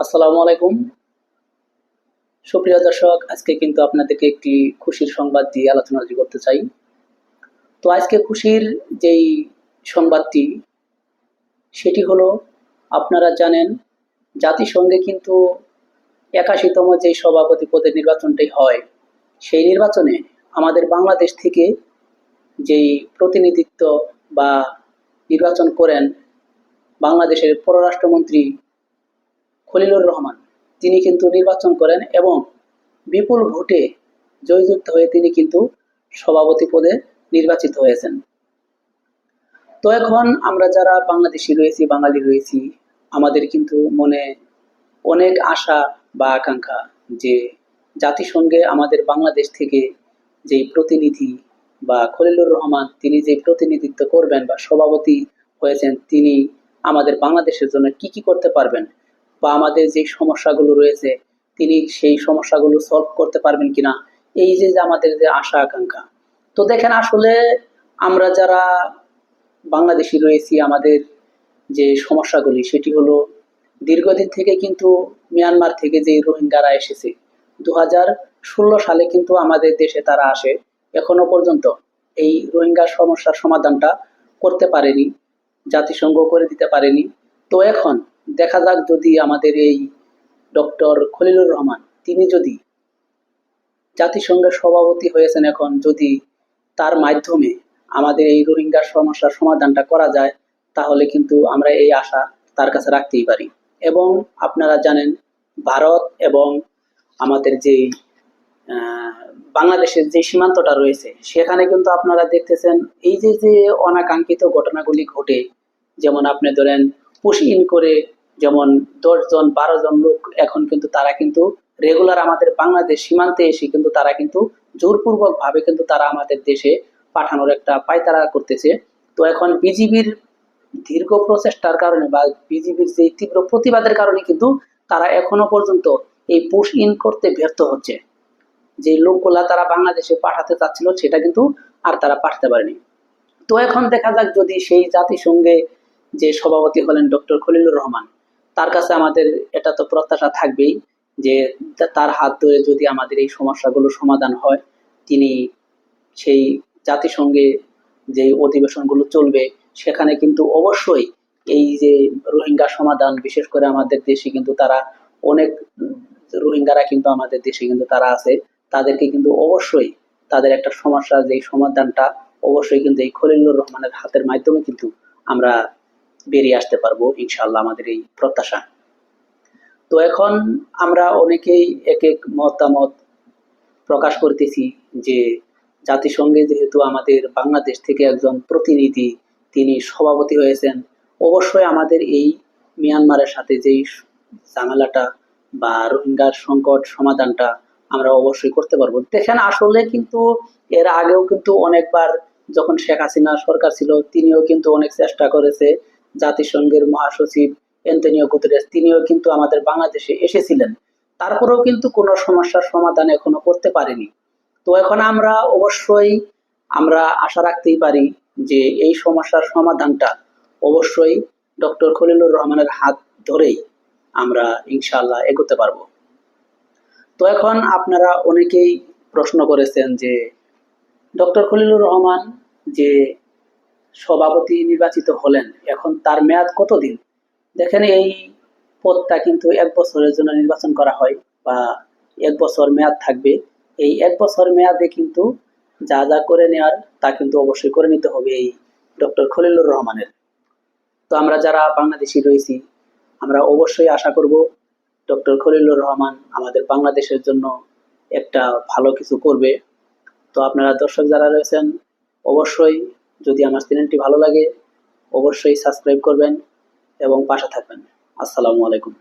আসসালামু আলাইকুম। সুপ্রিয় দর্শক, আজকে কিন্তু আপনাদেরকে একটি খুশির সংবাদ দিয়ে আলোচনা করতে চাই। তো আজকে খুশির যেই সংবাদটি সেটি হলো, আপনারা জানেন জাতিসংঘে কিন্তু ৮১তম যেই সভাপতি পদের নির্বাচনটাই হয়, সেই নির্বাচনে আমাদের বাংলাদেশ থেকে যেই প্রতিনিধিত্ব বা নির্বাচন করেন বাংলাদেশের পররাষ্ট্রমন্ত্রী খলিলুর রহমান, তিনি কিন্তু নির্বাচন করেন এবং বিপুল ভোটে জয়যুক্ত হয়ে তিনি কিন্তু সভাপতি পদে নির্বাচিত হয়েছেন। তো এখন আমরা যারা বাংলাদেশি রয়েছি, বাঙালি রয়েছি, আমাদের কিন্তু মনে অনেক আশা বা আকাঙ্ক্ষা যে জাতিসংঘে আমাদের বাংলাদেশ থেকে যেই প্রতিনিধি বা খলিলুর রহমান, তিনি যে প্রতিনিধিত্ব করবেন বা সভাপতি হয়েছেন, তিনি আমাদের বাংলাদেশের জন্য কি কি করতে পারবেন বা আমাদের যে সমস্যাগুলো রয়েছে তিনি সেই সমস্যাগুলো সলভ করতে পারবেন কিনা, এই যে আমাদের যে আশা আকাঙ্ক্ষা। তো দেখেন, আসলে আমরা যারা বাংলাদেশি রয়েছি, আমাদের যে সমস্যাগুলি সেটি হলো, দীর্ঘদিন থেকে কিন্তু মিয়ানমার থেকে যে রোহিঙ্গারা এসেছে, 2016 সালে কিন্তু আমাদের দেশে তারা আসে। এখনো পর্যন্ত এই রোহিঙ্গার সমস্যার সমাধানটা করতে পারেনি, জাতিসংঘ করে দিতে পারেনি। তো এখন দেখা যাক, যদি আমাদের এই ডক্টর খলিলুর রহমান, তিনি যদি জাতিসংঘের সভাপতি হয়েছেন, এখন যদি তার মাধ্যমে আমাদের এই রোহিঙ্গার সমস্যার সমাধানটা করা যায়, তাহলে কিন্তু আমরা এই আশা তার কাছে রাখতেই পারি। এবং আপনারা জানেন, ভারত এবং আমাদের যেই বাংলাদেশের যে সীমান্তটা রয়েছে, সেখানে কিন্তু আপনারা দেখতেছেন এই যে যে অনাকাঙ্ক্ষিত ঘটনাগুলি ঘটে। যেমন আপনি ধরেন, পুশ ইন করে যেমন 10 জন 12 জন লোক এখন কিন্তু তারা কিন্তু রেগুলার আমাদের বাংলাদেশ সীমান্তে এসে কিন্তু তারা কিন্তু জোরপূর্বক ভাবে কিন্তু তারা আমাদের দেশে পাঠানোর একটা পায়তারা করতেছে। তো এখন বিজিবির দীর্ঘ প্রচেষ্টার কারণে বা বিজিবির যে তীব্র প্রতিবাদের কারণে কিন্তু তারা এখনো পর্যন্ত এই পুশ ইন করতে ব্যর্থ হচ্ছে। যে লোকগুলা তারা বাংলাদেশে পাঠাতে চাচ্ছিল, সেটা কিন্তু আর তারা পাঠাতে পারেনি। তো এখন দেখা যাক, যদি সেই জাতিসংঘে যে সভাপতি হলেন ডক্টর খলিলুর রহমান, তার কাছে আমাদের এটা তো প্রত্যাশা থাকবেই যে তার হাত ধরে যদি আমাদের এই সমস্যাগুলো সমাধান হয়, তিনি সেই জাতিসংঘে যে অধিবেশনগুলো চলবে সেখানে কিন্তু অবশ্যই এই যে রোহিঙ্গা সমাধান, বিশেষ করে আমাদের দেশে কিন্তু তারা অনেক রোহিঙ্গারা কিন্তু আমাদের দেশে কিন্তু তারা আছে, তাদেরকে কিন্তু অবশ্যই তাদের একটা সমস্যার যে সমাধানটা অবশ্যই কিন্তু এই খলিলুর রহমানের হাতের মাধ্যমে কিন্তু আমরা বেরিয়ে আসতে পারবো, ইনশাআল্লাহ, আমাদের এই প্রত্যাশা। তো এখন আমরা অনেকেই এক এক মতামত প্রকাশ করতেছি যে জাতিসংঘে যেহেতু আমাদের বাংলাদেশ থেকে একজন প্রতিনিধি তিনি সভাপতি হয়েছেন, অবশ্যই আমাদের এই মিয়ানমারের সাথে যেই ঝামেলাটা বা রোহিঙ্গার সংকট সমাধানটা আমরা অবশ্যই করতে পারবো। দেখেন, আসলে কিন্তু এর আগেও কিন্তু অনেকবার, যখন শেখ হাসিনা সরকার ছিল, তিনিও কিন্তু অনেক চেষ্টা করেছে। জাতিসংঘের মহাসচিব অ্যান্টনিও গুতেরেস, তিনিও কিন্তু আমাদের বাংলাদেশে এসেছিলেন, তারপরেও কিন্তু কোনো সমস্যার সমাধান এখনো করতে পারেনি। তো এখন আমরা অবশ্যই আমরা আশা রাখতেই পারি যে এই সমস্যার সমাধানটা অবশ্যই ডক্টর খলিলুর রহমানের হাত ধরেই আমরা ইনশাআল্লাহ এগোতে পারবো। তো এখন আপনারা অনেকেই প্রশ্ন করেছেন যে ডক্টর খলিলুর রহমান যে সভাপতি নির্বাচিত হলেন, এখন তার মেয়াদ কতদিন? দেখেন, এই পদটা কিন্তু 1 বছরের জন্য নির্বাচন করা হয় বা 1 বছর মেয়াদ থাকবে। এই 1 বছর মেয়াদে কিন্তু যা যা করে নেওয়ার তা কিন্তু অবশ্যই করে নিতে হবে এই ডক্টর খলিলুর রহমানের। তো আমরা যারা বাংলাদেশি রয়েছি, আমরা অবশ্যই আশা করব ডক্টর খলিলুর রহমান আমাদের বাংলাদেশের জন্য একটা ভালো কিছু করবে। তো আপনারা দর্শক যারা রয়েছেন, অবশ্যই যদি আমার চ্যানেলটি ভালো লাগে অবশ্যই সাবস্ক্রাইব করবেন এবং পাশে থাকবেন। আসসালামু আলাইকুম।